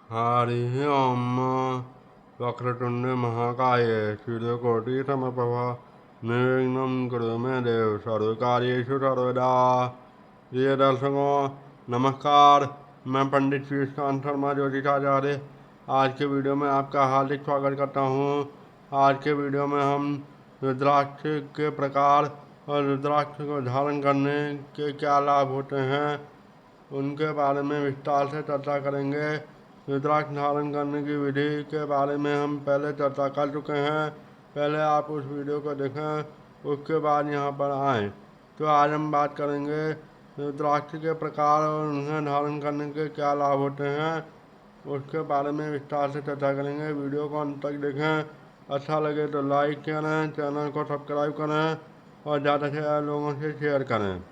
हरिः ओम वक्रतुण्ड महाकाय सूर्यकोटि समप्रभा निर्विघ्नं कुरु मे देव सर्वकार्येषु सर्वदा। प्रिय दर्शकों नमस्कार, मैं पंडित श्रीकांत शर्मा ज्योतिषाचार्य आज के वीडियो में आपका हार्दिक स्वागत करता हूँ। आज के वीडियो में हम रुद्राक्ष के प्रकार और रुद्राक्ष को धारण करने के क्या लाभ होते हैं उनके बारे में विस्तार से चर्चा करेंगे। रुद्राक्ष धारण करने की विधि के बारे में हम पहले चर्चा कर चुके हैं, पहले आप उस वीडियो को देखें, उसके बाद यहाँ पर आएँ। तो आज हम बात करेंगे रुद्राक्ष के प्रकार और उन्हें धारण करने के क्या लाभ होते हैं, उसके बारे में विस्तार से चर्चा करेंगे। वीडियो को अंत तक देखें, अच्छा लगे तो लाइक करें, चैनल को सब्सक्राइब करें और ज़्यादा से ज़्यादा लोगों से शेयर करें।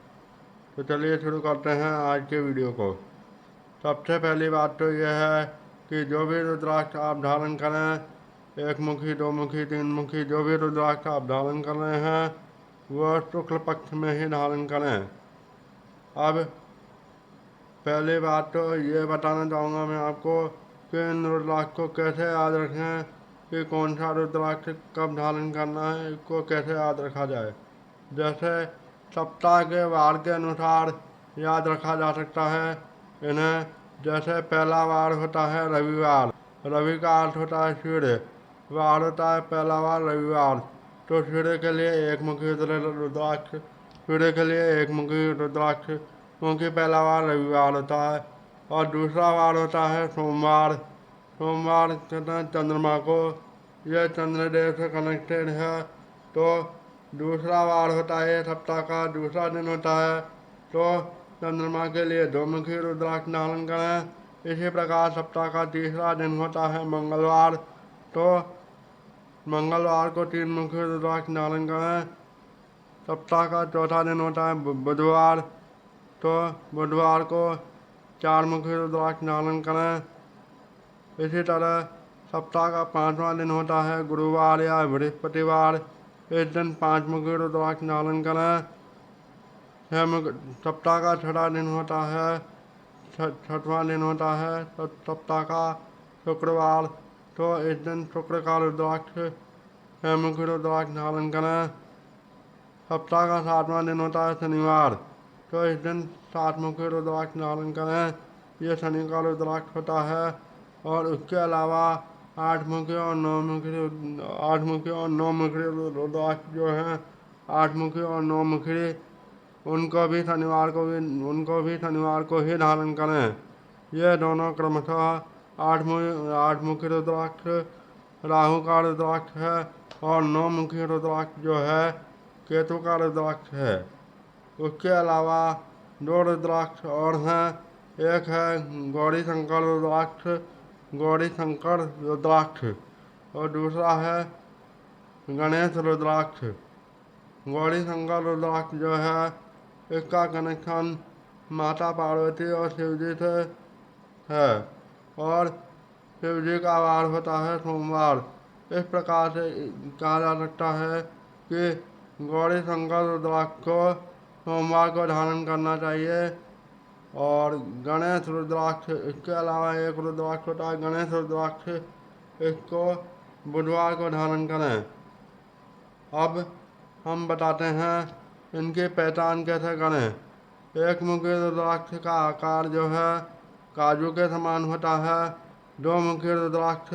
तो चलिए शुरू करते हैं आज के वीडियो को। सबसे पहली बात तो यह है कि जो भी रुद्राक्ष आप धारण करें, एक मुखी, दो मुखी, तीन मुखी, जो भी रुद्राक्ष आप धारण कर रहे हैं वह शुक्ल पक्ष में ही धारण करें। अब पहली बात तो ये बताना चाहूँगा मैं आपको कि इन रुद्राक्ष को कैसे याद रखें, कि कौन सा रुद्राक्ष कब धारण करना है, इसको कैसे याद रखा जाए। जैसे सप्ताह के वार के अनुसार याद रखा जा सकता है इन्हें। जैसे पहला वार होता है रविवार, रवि का अर्थ होता है सूर्य, वार होता है पहला वार रविवार, तो सूर्य के लिए एक मुखी रुद्राक्ष, सूर्य के लिए एक मुखी रुद्राक्ष, क्योंकि पहला वार रविवार होता है। और दूसरा वार होता है सोमवार, सोमवार कहते हैं चंद्रमा को, यह चंद्रदेव से कनेक्टेड है, तो दूसरा वार होता है सप्ताह का दूसरा दिन होता है, तो चंद्रमा के लिए दो मुखी रुद्राक्ष धारण करें। इसी प्रकार सप्ताह का तीसरा दिन होता है मंगलवार, तो मंगलवार को तीन मुखी रुद्राक्ष धारण करें। सप्ताह का चौथा दिन होता है बुधवार, तो बुधवार को चार मुखी रुद्राक्ष धारण करें। इसी तरह सप्ताह का पांचवा दिन होता है गुरुवार या बृहस्पतिवार, इस दिन पाँच मुखी रुद्राक्ष धारण करें। सप्ताह का छठा दिन होता है, छठवां दिन होता है सप्ताह का शुक्रवार, तो इस दिन शुक्र का रुद्राक्ष मुखी रुद्राक्ष धारण करें। सप्ताह का सातवां दिन होता है शनिवार, तो इस दिन सात मुखी रुद्राक्ष धारण करें, ये शनि का रुद्राक्ष होता है। और उसके अलावा आठ मुखी और नौ मुखी रुद्राक्ष जो हैं, आठ मुखी और नौ मुखी, उनको भी शनिवार को ही धारण करें। ये दोनों क्रमशः आठ मुखी रुद्राक्ष राहु का रुद्राक्ष है और नौ मुखी रुद्राक्ष जो है केतु का रुद्राक्ष है। उसके अलावा दो रुद्राक्ष और हैं, एक है गौरी शंकर रुद्राक्ष और दूसरा है गणेश रुद्राक्ष। गौरी शंकर रुद्राक्ष जो है इसका कनेक्शन माता पार्वती और शिवजी से है, और शिवजी का वार होता है सोमवार। इस प्रकार से कहा जा सकता है कि गौरी शंकर रुद्राक्ष को सोमवार को धारण करना चाहिए। और गणेश रुद्राक्ष, इसके अलावा एक रुद्राक्ष होता है गणेश रुद्राक्ष, इसको बुधवार को धारण करें। अब हम बताते हैं इनकी पहचान कैसे करें। एक मुखी रुद्राक्ष का आकार जो है काजू के समान होता है। दो मुखी रुद्राक्ष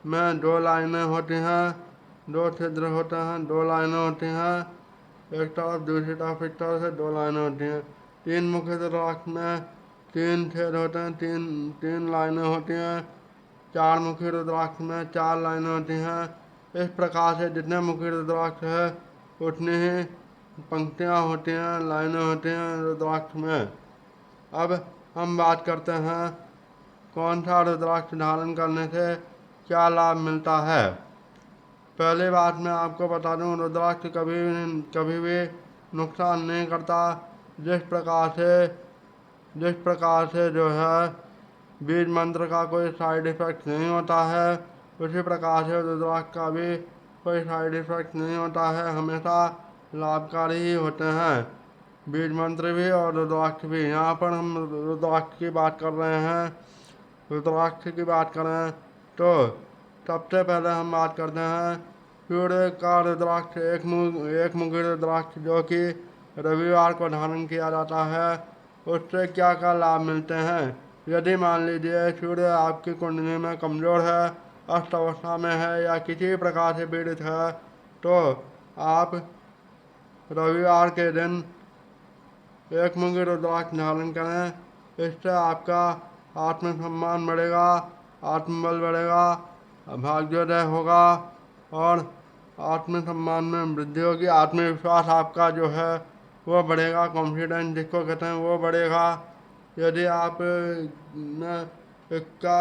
में दो लाइनें होती हैं, दो छिद्र होते हैं, दो लाइनें होती हैं, एक तरफ दूसरी तरफ इस तरह से दो लाइनें होती हैं। तीन मुखी रुद्राक्ष में तीन छेद होते हैं, तीन लाइनें होती हैं। चार मुखी रुद्राक्ष में चार लाइनें होती हैं। इस प्रकार से जितने मुखी रुद्राक्ष है उतनी ही पंक्तियाँ होती हैं, लाइनें होती हैं रुद्राक्ष में। अब हम बात करते हैं कौन सा रुद्राक्ष धारण करने से क्या लाभ मिलता है। पहली बात मैं आपको बता दूं, रुद्राक्ष कभी भी नुकसान नहीं करता। जिस प्रकार से जो है बीज मंत्र का कोई साइड इफ़ेक्ट नहीं होता है, उसी प्रकार से रुद्राक्ष का भी कोई साइड इफ़ेक्ट नहीं होता है, हमेशा लाभकारी ही होते हैं बीज मंत्र भी और रुद्राक्ष भी। यहाँ पर हम रुद्राक्ष की बात कर रहे हैं। रुद्राक्ष की बात करें तो सबसे पहले हम बात करते हैं सूर्य का रुद्राक्ष, एक मुखी रुद्राक्ष जो कि रविवार को धारण किया जाता है। उससे क्या क्या लाभ मिलते हैं? यदि मान लीजिए सूर्य आपकी कुंडली में कमजोर है, अष्ट अवस्था में है या किसी प्रकार से पीड़ित है, तो आप रविवार के दिन एक मुखी रुद्राक्ष धारण करें। इससे आपका आत्मसम्मान बढ़ेगा, आत्मबल बढ़ेगा, भाग्योदय होगा और आत्मसम्मान में वृद्धि होगी। आत्मविश्वास आपका जो है वो बढ़ेगा, कॉन्फिडेंस जिसको कहते हैं वो बढ़ेगा। यदि आप में इसका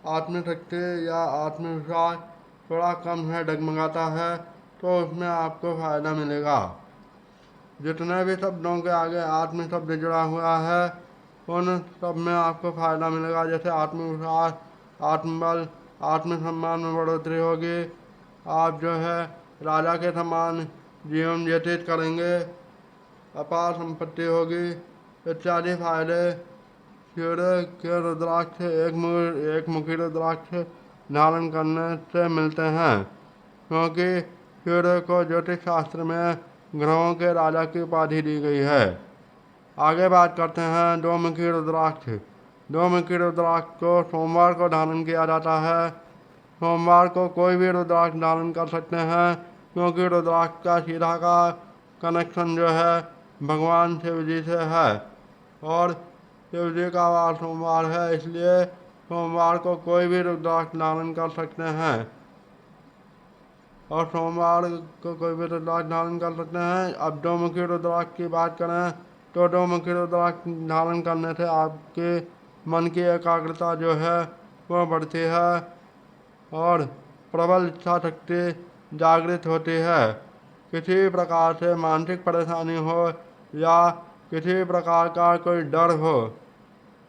आत्मशक्ति या आत्मविश्वास थोड़ा कम है, डगमगाता है, तो उसमें आपको फ़ायदा मिलेगा। जितने भी शब्दों के आगे आत्म शब्द जुड़ा हुआ है उन सब में आपको फ़ायदा मिलेगा। जैसे आत्मविश्वास, आत्मबल, आत्मसम्मान में बढ़ोतरी होगी, आप जो है राजा के समान जीवन व्यतीत करेंगे, अपार संपत्ति होगी, इत्यादि फायदे सूर्य के रुद्राक्ष, एक मुखी रुद्राक्ष धारण करने से मिलते हैं। क्योंकि सूर्य को ज्योतिष शास्त्र में ग्रहों के राजा की उपाधि दी गई है। आगे बात करते हैं दो मुखी रुद्राक्ष। दो मुखी रुद्राक्ष को सोमवार को धारण किया जाता है। सोमवार को कोई भी रुद्राक्ष धारण कर सकते हैं, क्योंकि रुद्राक्ष का सीधा का कनेक्शन जो है भगवान शिव जी से है और शिव जी का वार सोमवार है, इसलिए सोमवार को कोई भी रुद्राक्ष धारण कर सकते हैं और सोमवार को कोई भी रुद्राक्ष धारण कर सकते हैं। अब दो मुखी रुद्राक्ष की बात करें तो दो मुखी रुद्राक्ष धारण करने से आपके मन की एकाग्रता जो है वो बढ़ती है और प्रबल इच्छा शक्ति जागृत होती है। किसी प्रकार से मानसिक परेशानी हो या किसी प्रकार का कोई डर हो,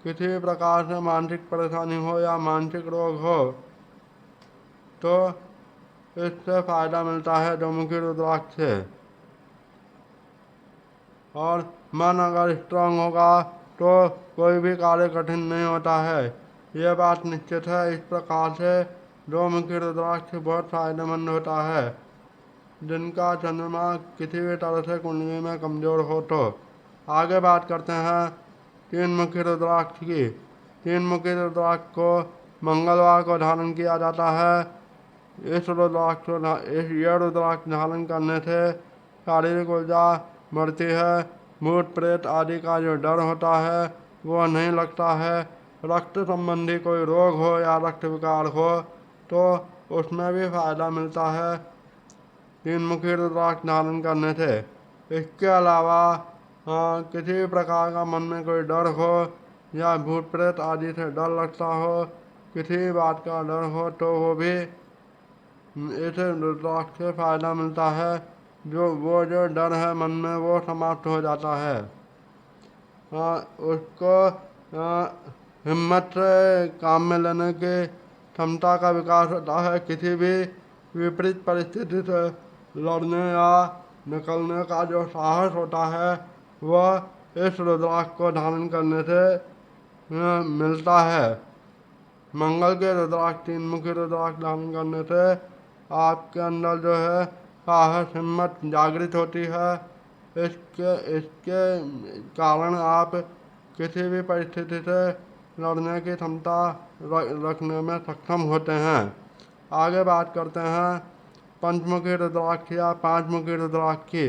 किसी प्रकार से मानसिक परेशानी हो या मानसिक रोग हो, तो इससे फ़ायदा मिलता है दो मुखी रुद्राक्ष से। और मन अगर स्ट्रांग होगा तो कोई भी कार्य कठिन नहीं होता है, ये बात निश्चित है। इस प्रकार से दो मुखी रुद्राक्ष बहुत फायदेमंद होता है जिनका चंद्रमा किसी भी तरह से कुंडली में कमजोर हो तो। आगे बात करते हैं तीन मुखी रुद्राक्ष की। तीन मुखी रुद्राक्ष को मंगलवार को धारण किया जाता है। इस रुद्राक्ष धारण करने से शारीरिक ऊर्जा बढ़ती है, भूत प्रेत आदि का जो डर होता है वो नहीं लगता है। रक्त संबंधी कोई रोग हो या रक्त विकार हो तो उसमें भी फायदा मिलता है तीन मुखी रुद्राक्ष धारण करने से। इसके अलावा किसी प्रकार का मन में कोई डर हो या भूत प्रेत आदि से डर लगता हो, किसी बात का डर हो, तो वो भी इस रुद्राक्ष से फायदा मिलता है। जो डर है मन में वो समाप्त हो जाता है। उसको हिम्मत से काम में लेने की क्षमता का विकास होता है। किसी भी विपरीत परिस्थिति से लड़ने या निकलने का जो साहस होता है वह इस रुद्राक्ष को धारण करने से मिलता है। मंगल के रुद्राक्ष, तीन मुखी रुद्राक्ष धारण करने से आपके अंदर जो है साहस, हिम्मत जागृत होती है। इसके कारण आप किसी भी परिस्थिति से लड़ने की क्षमता रखने में सक्षम होते हैं। आगे बात करते हैं पंचमुखी रुद्राक्ष या पांच मुखी रुद्राक्ष की।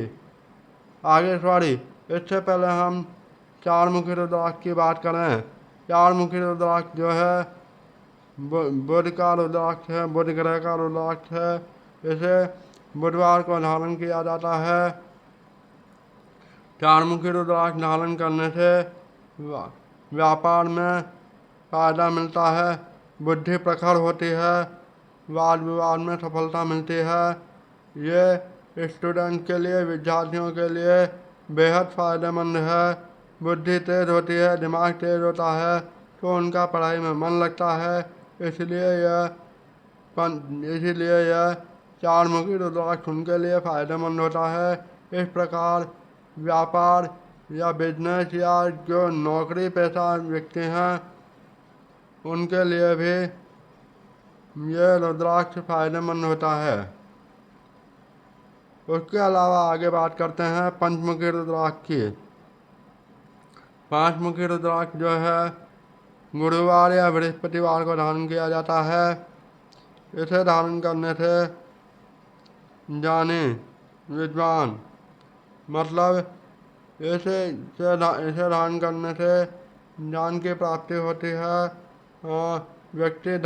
इससे पहले हम चार मुखी रुद्राक्ष की बात करें। चार मुखी रुद्राक्ष जो है बुध का रुद्राक्ष है, बुध ग्रह का रुद्राक्ष है। इसे बुधवार को धारण किया जाता है। चार मुखी रुद्राक्ष धारण करने से व्यापार में फायदा मिलता है, बुद्धि प्रखर होती है, वाद विवाद में सफलता मिलती है। ये स्टूडेंट के लिए, विद्यार्थियों के लिए बेहद फ़ायदेमंद है। बुद्धि तेज होती है, दिमाग तेज होता है तो उनका पढ़ाई में मन लगता है। इसलिए यह चार मुखी रुद्राक्ष उनके लिए फ़ायदेमंद होता है। इस प्रकार व्यापार या बिजनेस या जो नौकरी पेशा व्यक्ति हैं उनके लिए भी ये रुद्राक्ष फायदेमंद होता है। उसके अलावा आगे बात करते हैं पंचमुखी रुद्राक्ष की। पांचमुखी रुद्राक्ष जो है गुरुवार या बृहस्पतिवार को धारण किया जाता है। इसे धारण करने से जाने विद्वान मतलब इसे धारण करने से ज्ञान की प्राप्ति होती है। व्यक्ति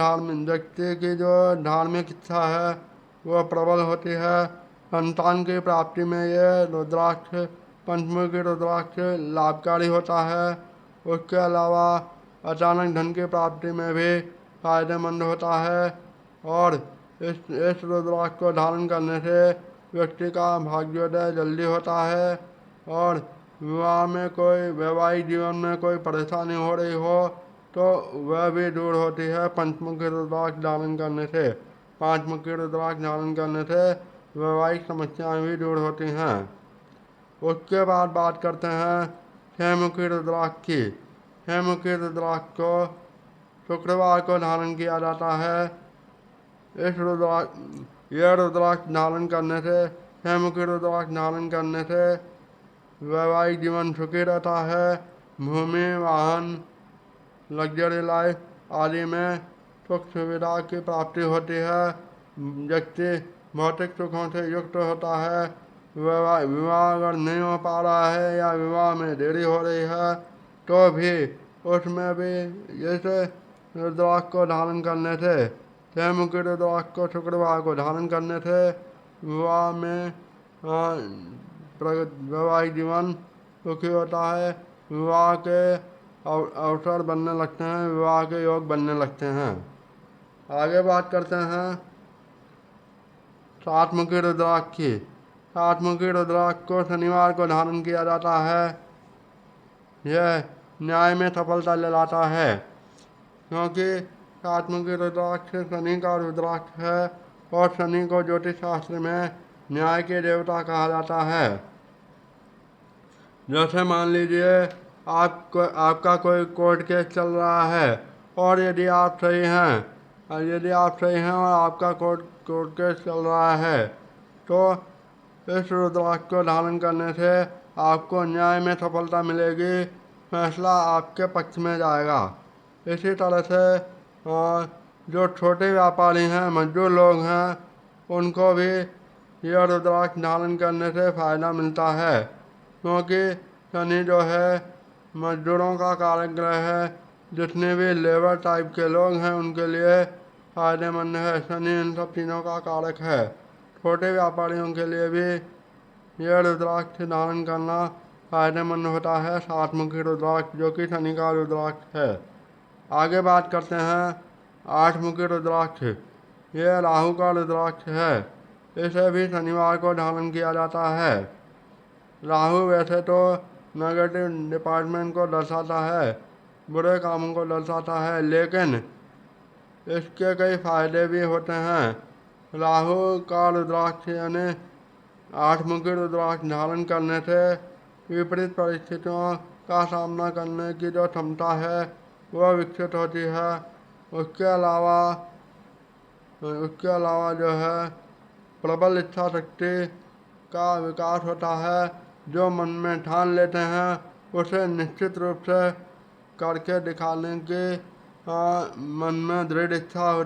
की जो धार्मिक इच्छा है वह प्रबल होती है। संतान की प्राप्ति में ये रुद्राक्ष पंचमुखी रुद्राक्ष लाभकारी होता है। उसके अलावा अचानक धन की प्राप्ति में भी फायदेमंद होता है। और इस रुद्राक्ष को धारण करने से व्यक्ति का भाग्योदय जल्दी होता है। और वैवाहिक जीवन में कोई परेशानी हो रही हो तो वह भी दूर होती है पंचमुखी रुद्राक्ष धारण करने से। पांचमुखी रुद्राक्ष धारण करने से वैवाहिक समस्याएं भी दूर होती हैं। उसके बाद बात करते हैं छहमुखी रुद्राक्ष की। छहमुखी रुद्राक्ष को शुक्रवार को धारण किया जाता है। यह रुद्राक्ष धारण करने से छहमुखी रुद्राक्ष धारण करने से वैवाहिक जीवन सुखी रहता है। भूमि वाहन लग्जरी लाइफ आदि में सुख सुविधा की प्राप्ति होती है। व्यक्ति भौतिक सुखों से युक्त होता है। विवाह अगर नहीं हो पा रहा है या विवाह में देरी हो रही है तो भी उसमें भी जैसे रुद्राक्ष को धारण करने से छहमुखी रुद्राक्ष को शुक्रवार को धारण करने से विवाह में वैवाहिक जीवन सुखी होता है। विवाह के अवसर बनने लगते हैं, विवाह के योग बनने लगते हैं। आगे बात करते हैं सातमुखी रुद्राक्ष की। सातमुखी रुद्राक्ष को शनिवार को धारण किया जाता है। यह न्याय में सफलता दिलाता है क्योंकि सातमुखी रुद्राक्ष शनि का रुद्राक्ष है और शनि को ज्योतिष शास्त्र में न्याय के देवता कहा जाता है। जैसे मान लीजिए आपका कोई कोर्ट केस चल रहा है और यदि आप सही हैं और आपका कोर्ट केस चल रहा है तो इस रुद्राक्ष को धारण करने से आपको न्याय में सफलता मिलेगी, फैसला आपके पक्ष में जाएगा। इसी तरह से जो छोटे व्यापारी हैं, मजदूर लोग हैं, उनको भी यह रुद्राक्ष धारण करने से फ़ायदा मिलता है क्योंकि शनि जो है मजदूरों का कारक ग्रह है। जितने भी लेबर टाइप के लोग हैं उनके लिए फ़ायदेमंद है। शनि इन सब चीज़ों का कारक है। छोटे व्यापारियों के लिए भी यह रुद्राक्ष धारण करना फ़ायदेमंद होता है, सातमुखी रुद्राक्ष जो कि शनि का रुद्राक्ष है। आगे बात करते हैं आठमुखी रुद्राक्ष। यह राहु का रुद्राक्ष है। इसे भी शनिवार को धारण किया जाता है। राहु वैसे तो नेगेटिव डिपार्टमेंट को दर्शाता है, बुरे कामों को दर्शाता है, लेकिन इसके कई फायदे भी होते हैं। राहु का रुद्राक्ष यानी आठमुखी रुद्राक्ष धारण करने से विपरीत परिस्थितियों का सामना करने की जो क्षमता है वह विकसित होती है। उसके अलावा जो है प्रबल इच्छा शक्ति का विकास होता है। जो मन में ठान लेते हैं उसे निश्चित रूप से करके दिखाने की मन में दृढ़ इच्छा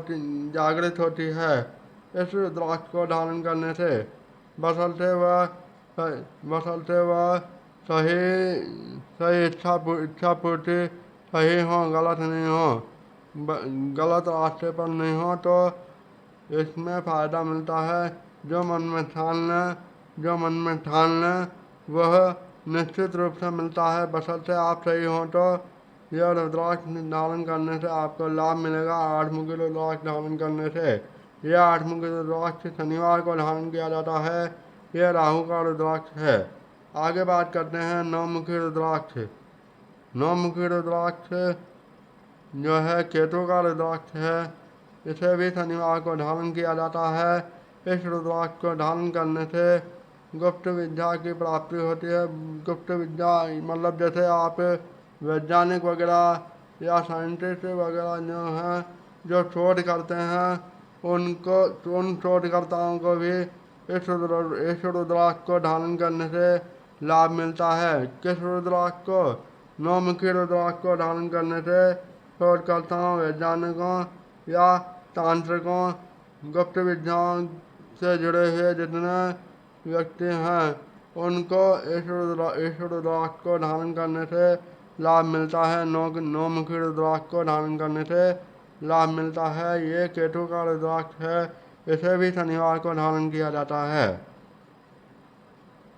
जागृत होती है इस रुद्राक्ष को धारण करने से। बशर्ते वह सही इच्छा पूर्ति सही हो, गलत नहीं हो, गलत रास्ते पर नहीं हो तो इसमें फ़ायदा मिलता है। जो मन में ठान लें वह निश्चित रूप से मिलता है। बशर्ते आप सही हों तो यह रुद्राक्ष धारण करने से आपको लाभ मिलेगा। आठमुखी रुद्राक्ष धारण करने से यह आठमुखी रुद्राक्ष शनिवार को धारण किया जाता है। यह राहु का रुद्राक्ष है। आगे बात करते हैं नौमुखी रुद्राक्ष। नौमुखी रुद्राक्ष जो है केतु का रुद्राक्ष है। इसे भी शनिवार को धारण किया जाता है। इस रुद्राक्ष को धारण करने से गुप्त विद्या की प्राप्ति होती है। गुप्त विद्या मतलब जैसे आप वैज्ञानिक वगैरह या साइंटिस्ट वगैरह जो हैं जो शोध करते हैं उनको उन शोधकर्ताओं को भी इस रुद्राक्ष को धारण करने से लाभ मिलता है। किस रुद्राक्ष को? नौमुखी रुद्राक्ष को धारण करने से शोधकर्ताओं, वैज्ञानिकों या तांत्रिकों, गुप्त विद्याओं से जुड़े हुए जितने व्यक्ति हैं उनको इस रुद्राक्ष को धारण करने से लाभ मिलता है। नौमुखी रुद्राक्ष को धारण करने से लाभ मिलता है। ये केतु का रुद्राक्ष है, इसे भी शनिवार को धारण किया जाता है।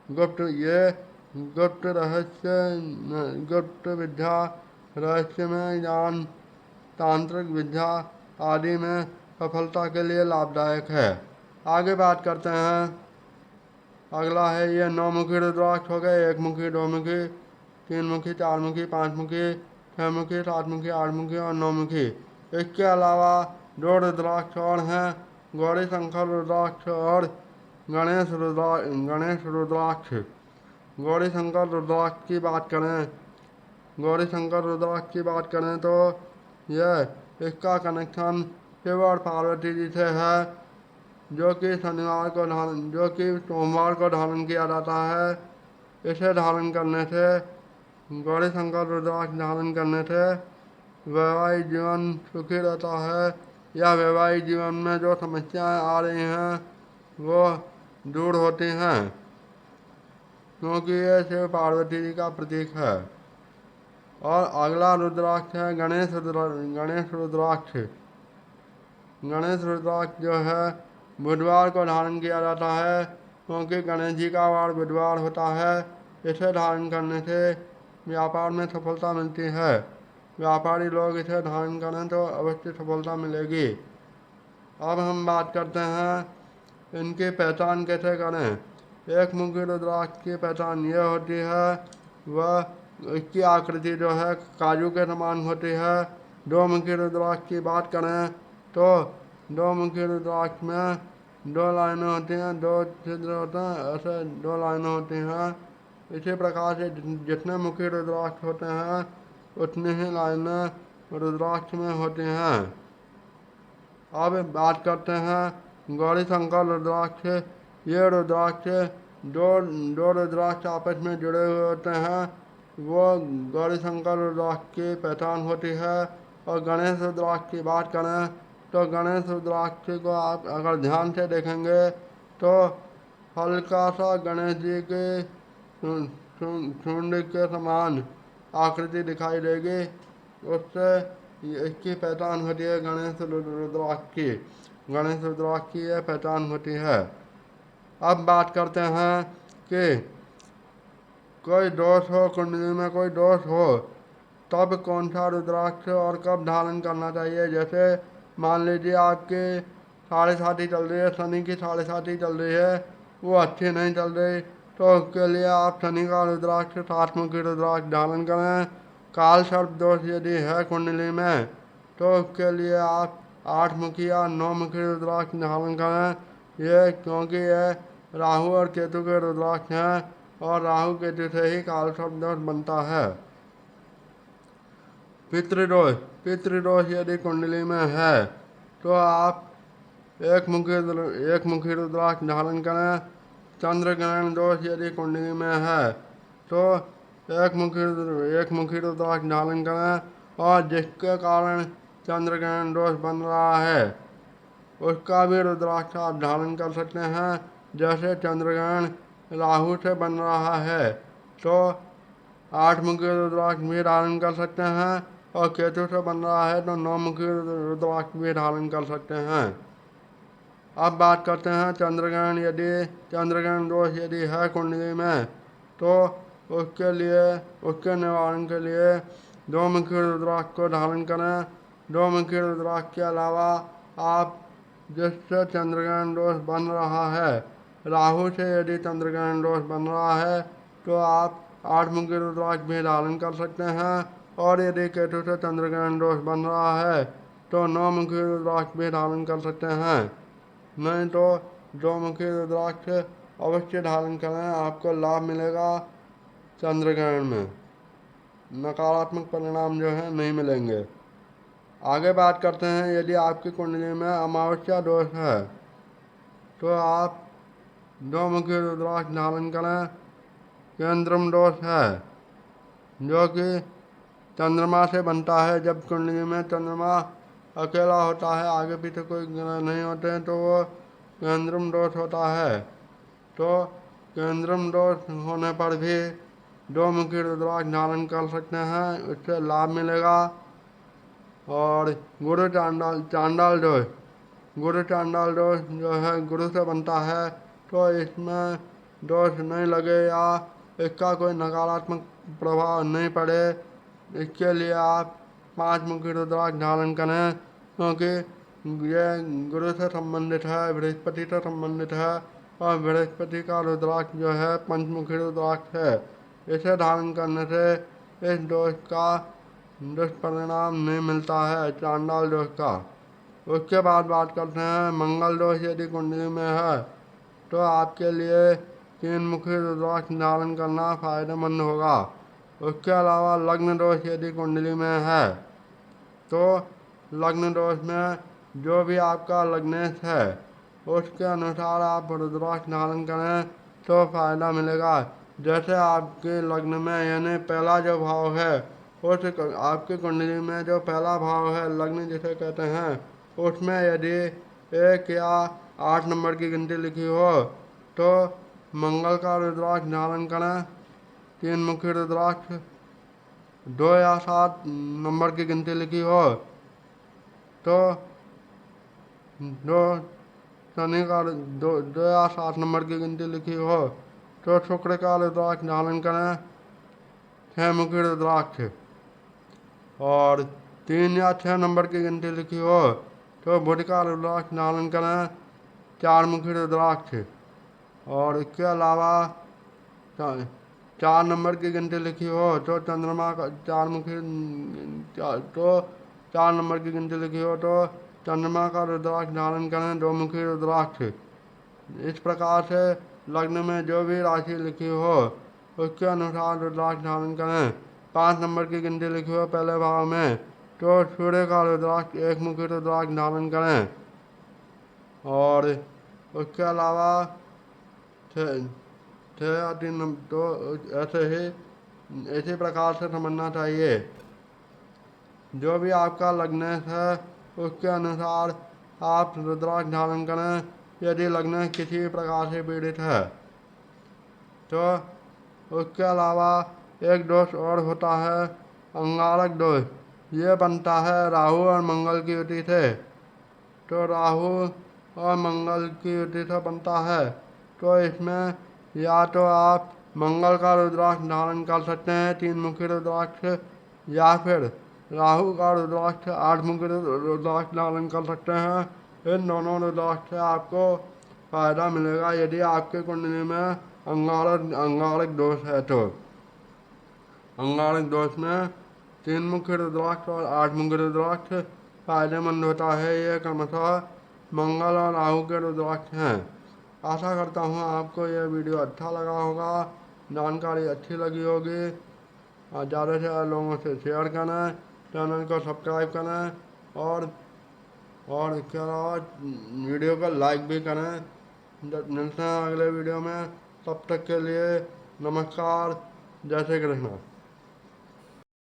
गुप्त रहस्य, गुप्त विद्या, रहस्यमय ज्ञान, तांत्रिक विद्या आदि में सफलता के लिए लाभदायक है। आगे बात करते हैं। अगला है ये 9 मुखी रुद्राक्ष हो गए, 1 मुखी, 2 मुखी, 3 मुखी, 4 मुखी, 5 मुखी, 6 मुखी, 7 मुखी, 8 मुखी और 9 मुखी। इसके अलावा 2 रुद्राक्ष और हैं, गौरी शंकर रुद्राक्ष और गणेश रुद्राक्ष। गौरी शंकर रुद्राक्ष की बात करें तो यह इसका कनेक्शन शिव और पार्वती जी से है, जो कि सोमवार को धारण किया जाता है। इसे धारण करने से, गौरी शंकर रुद्राक्ष धारण करने से वैवाहिक जीवन सुखी रहता है या वैवाहिक जीवन में जो समस्याएं आ रही हैं वो दूर होती हैं, क्योंकि ये शिव पार्वती जी का प्रतीक है। और अगला रुद्राक्ष है गणेश रुद्राक्ष। गणेश रुद्राक्ष जो है बुधवार को धारण किया जाता है, क्योंकि गणेश जी का वार बुधवार होता है। इसे धारण करने से व्यापार में सफलता मिलती है। व्यापारी लोग इसे धारण करें तो अवश्य सफलता मिलेगी। अब हम बात करते हैं इनकी पहचान कैसे करें। 1 मुखी रुद्राक्ष की पहचान ये होती है, वह इसकी आकृति जो है काजू के समान होती है। 2 मुखी रुद्राक्ष की बात करें तो 2 मुखी रुद्राक्ष में 2 लाइनें होती हैं, 2 छिद्र होते हैं, ऐसे 2 लाइनें होती हैं। इसी प्रकार से जितने मुखी रुद्राक्ष होते हैं उतनी ही लाइनें रुद्राक्ष में होती हैं। अब बात करते हैं गौरी शंकर रुद्राक्ष। ये रुद्राक्ष दो रुद्राक्ष आपस में जुड़े हुए होते हैं, वो गौरी शंकर रुद्राक्ष की पहचान होती है। और गणेश रुद्राक्ष की बात करें तो गणेश रुद्राक्ष को आप अगर ध्यान से देखेंगे तो हल्का सा गणेश जी के सूंड के समान आकृति दिखाई देगी, उससे इसकी पहचान होती है गणेश रुद्राक्ष की। गणेश रुद्राक्ष की यह पहचान होती है। अब बात करते हैं कि कोई दोष हो, कुंडली में कोई दोष हो, तब कौन सा रुद्राक्ष और कब धारण करना चाहिए। जैसे मान लीजिए आपकी 6.5 चल रही है, शनि की 6.5 चल रही है, वो अच्छी नहीं चल रही, तो उसके लिए आप शनि का रुद्राक्ष 7 मुखी रुद्राक्ष धारण करें। काल सर्प दोष यदि है कुंडली में तो उसके लिए आप 8 मुखी या 9 मुखी रुद्राक्ष धारण करें। ये क्योंकि ये राहु और केतु के रुद्राक्ष हैं और राहु केतु से ही काल सर्प दोष बनता है। पितृदोष यदि कुंडली में है तो आप 1 मुखी रुद्राक्ष धारण करें। चंद्र ग्रहण दोष यदि कुंडली में है तो 1 मुखी रुद्राक्ष धारण करें। और जिसके कारण चंद्र ग्रहण दोष बन रहा है उसका भी रुद्राक्ष आप धारण कर सकते हैं। जैसे चंद्र ग्रहण राहु से बन रहा है तो 8 मुखी रुद्राक्ष भी धारण कर सकते हैं, और केतु से बन रहा है तो 9 मुखी रुद्राक्ष भी धारण कर सकते हैं। अब बात करते हैं चंद्रग्रहण दोष यदि है कुंडली में तो उसके निवारण के लिए 2 मुखी रुद्राक्ष को धारण करें। 2 मुखी रुद्राक्ष के अलावा आप जिससे चंद्रग्रहण दोष बन रहा है, राहु से यदि चंद्रग्रहण दोष बन रहा है तो आप 8 मुखी रुद्राक्ष भी धारण कर सकते हैं। और यदि केतु से चंद्रग्रहण दोष बन रहा है तो 9 मुखी रुद्राक्ष भी धारण कर सकते हैं। नहीं तो 2 मुखी रुद्राक्ष अवश्य धारण करें, आपको लाभ मिलेगा चंद्रग्रहण में। नकारात्मक परिणाम जो है नहीं मिलेंगे। आगे बात करते हैं, यदि आपकी कुंडली में अमावस्या दोष है तो आप दो मुखी रुद्राक्ष धारण करें। केंद्रम दोष है जो कि चंद्रमा से बनता है। जब कुंडली में चंद्रमा अकेला होता है, आगे पीछे कोई ग्रह नहीं होते हैं, तो वो केंद्रम दोष होता है। तो केंद्रम दोष होने पर भी दो मुखी रुद्राक्ष धारण कर सकते हैं, इससे लाभ मिलेगा। और गुरु चांडाल चांडाल दोष, गुरु चांडाल दोष जो है गुरु से बनता है, तो इसमें दोष नहीं लगे या इसका कोई नकारात्मक प्रभाव नहीं पड़े, इसके लिए आप 5 मुखी रुद्राक्ष धारण करें, क्योंकि ये गुरु से संबंधित है, बृहस्पति से संबंधित है, और बृहस्पति का रुद्राक्ष जो है पंचमुखी रुद्राक्ष है। इसे धारण करने से इस दोष का दुष्परिणाम नहीं मिलता है, चांडाल दोष का। उसके बाद बात करते हैं मंगल दोष यदि कुंडली में है तो आपके लिए 3 मुखी रुद्राक्ष धारण करना फायदेमंद होगा। उसके अलावा लग्न दोष यदि कुंडली में है तो लग्न दोष में जो भी आपका लग्नेश है उसके अनुसार आप रुद्राक्ष धारण करें तो फायदा मिलेगा। जैसे आपके लग्न में यानी पहला जो भाव है, उस आपकी कुंडली में जो पहला भाव है, लग्न जिसे कहते हैं, उसमें यदि 1 या 8 नंबर की गिनती लिखी हो तो मंगल का रुद्राक्ष धारण करें। 3 मुखी रुद्राक्ष 2 या 7 नंबर की गिनती लिखी हो तो दो शनि का दो या 7 नंबर की गिनती लिखी हो तो शुक्र का रुद्राक्ष धारण करें, 6 मुखी रुद्राक्ष। और 3 या 6 नंबर की गिनती लिखी हो तो बुध का रुद्राक्ष धारण करें, 4 मुखी रुद्राक्ष। और इसके अलावा 4 नंबर की गिनती लिखी हो तो चंद्रमा का 4 मुखी तो 4 नंबर की गिनती लिखी हो तो चंद्रमा का रुद्राक्ष धारण करें, 2 मुखी रुद्राक्ष। इस प्रकार से लग्न में जो भी राशि लिखी हो उसके अनुसार रुद्राक्ष धारण करें। 5 नंबर की गिनती लिखी हो पहले भाव में तो सूर्य का रुद्राक्ष 1 मुखी रुद्राक्ष धारण करें। और उसके अलावा 6 या 3 तो ऐसे ही इसी प्रकार से समझना चाहिए। जो भी आपका लग्नेश है उसके अनुसार आप रुद्राक्ष धारण करें। यदि लग्नेश किसी प्रकार से पीड़ित है तो उसके अलावा एक दोष और होता है, अंगारक दोष। ये बनता है राहु और मंगल की युति से। तो राहु और मंगल की युति से बनता है, तो इसमें या तो आप मंगल का रुद्राक्ष धारण कर सकते हैं, 3 मुखी रुद्राक्ष, या फिर राहु का रुद्राक्ष 8 मुखी रुद्राक्ष धारण कर सकते हैं। इन दोनों रुद्राक्ष से आपको फायदा मिलेगा यदि आपके कुंडली में अंगारक दोष है तो। अंगारक दोष में 3 मुखी रुद्राक्ष और 8 मुखी रुद्राक्ष फायदेमंद होता है। ये क्रमशः मंगल और राहु के रुद्राक्ष हैं। आशा करता हूँ आपको यह वीडियो अच्छा लगा होगा, जानकारी अच्छी लगी होगी। और ज़्यादा से ज़्यादा लोगों से शेयर करें, चैनल को सब्सक्राइब करें और इसके अलावा वीडियो को लाइक भी करें। मिलते हैं अगले वीडियो में, तब तक के लिए नमस्कार, जय श्री कृष्ण।